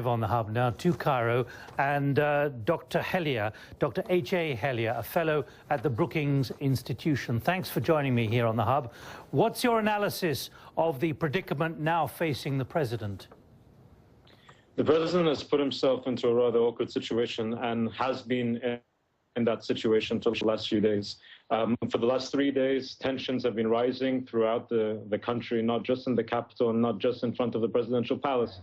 On the hub now to Cairo, and Dr. Hellyer, Dr. H.A. Hellyer, a fellow at the Brookings Institution. Thanks for joining me here on the hub. What's your analysis of the predicament now facing the president? The president has put himself into a rather awkward situation and has been in that situation for the last few days. For the last 3 days, tensions have been rising throughout the country, not just in the capital and not just in front of the presidential palace.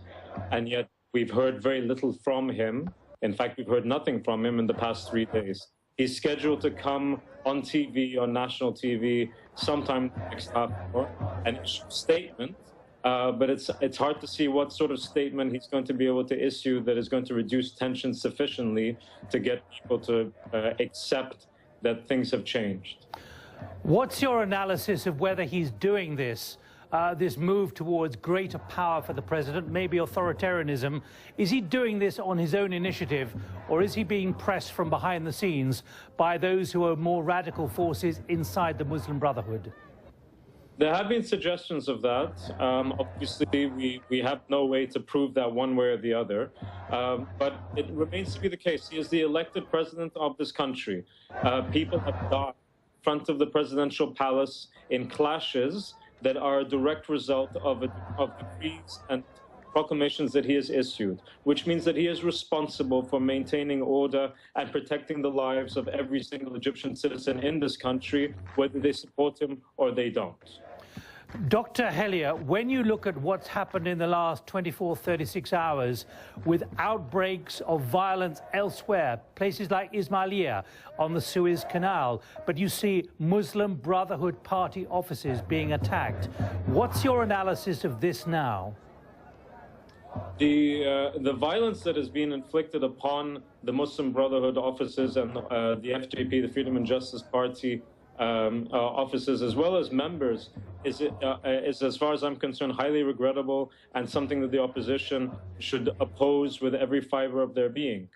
And yet we've heard very little from him. In fact, we've heard nothing from him in the past 3 days. He's scheduled to come on TV, on national TV, sometime next hour, and issue a statement. But it's hard to see what sort of statement he's going to be able to issue that is going to reduce tension sufficiently to get people to accept that things have changed. What's your analysis of whether he's doing this, this move towards greater power for the president, maybe authoritarianism? Is he doing this on his own initiative, or is he being pressed from behind the scenes by those who are more radical forces inside the Muslim Brotherhood? There have been suggestions of that. Obviously, we have no way to prove that one way or the other. But it remains to be the case. He is the elected president of this country. People have died in front of the presidential palace in clashes that are a direct result of decrees and proclamations that he has issued, which means that he is responsible for maintaining order and protecting the lives of every single Egyptian citizen in this country, whether they support him or they don't. Dr. Hellyer, when you look at what's happened in the last 24, 36 hours with outbreaks of violence elsewhere, places like Ismailia on the Suez Canal, but you see Muslim Brotherhood Party offices being attacked, what's your analysis of this now? The violence that has been inflicted upon the Muslim Brotherhood offices and the FJP, the Freedom and Justice Party offices, as well as members, is, as far as I'm concerned, highly regrettable and something that the opposition should oppose with every fiber of their being.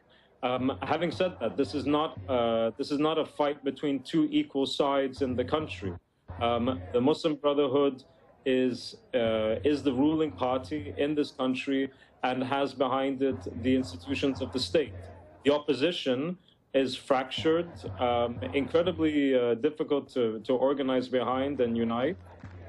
Having said that, this is not a fight between two equal sides in the country. The Muslim Brotherhood is the ruling party in this country and has behind it the institutions of the state. The opposition is fractured, incredibly difficult to organize behind and unite.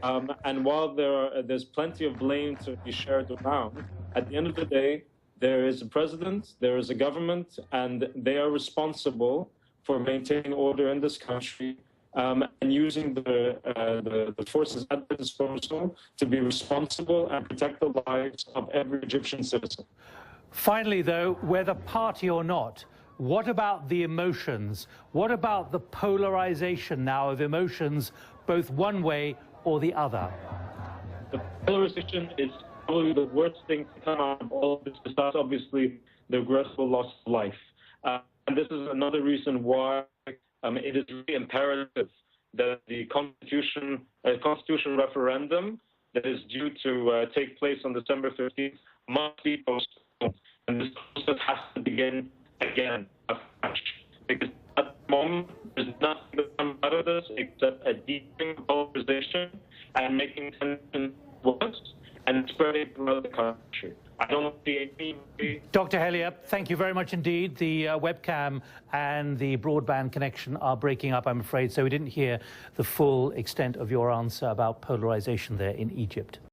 And while there's plenty of blame to be shared around, at the end of the day, there is a president, there is a government, and they are responsible for maintaining order in this country and using the forces at their disposal to be responsible and protect the lives of every Egyptian citizen. Finally, though, whether party or not, what about the emotions? What about the polarization now of emotions, both one way or the other? The polarization is probably the worst thing to come out of all of this, besides obviously the regrettable loss of life. And this is another reason why it is really imperative that the constitutional referendum that is due to take place on December 15th must be postponed. And this process has to begin again afresh. Because at the moment, there's nothing that comes out of this except a deepening polarization and making tension worse and spreading throughout the country. I don't see any... Dr. Hellyer, thank you very much indeed. The webcam and the broadband connection are breaking up, I'm afraid, so we didn't hear the full extent of your answer about polarization there in Egypt.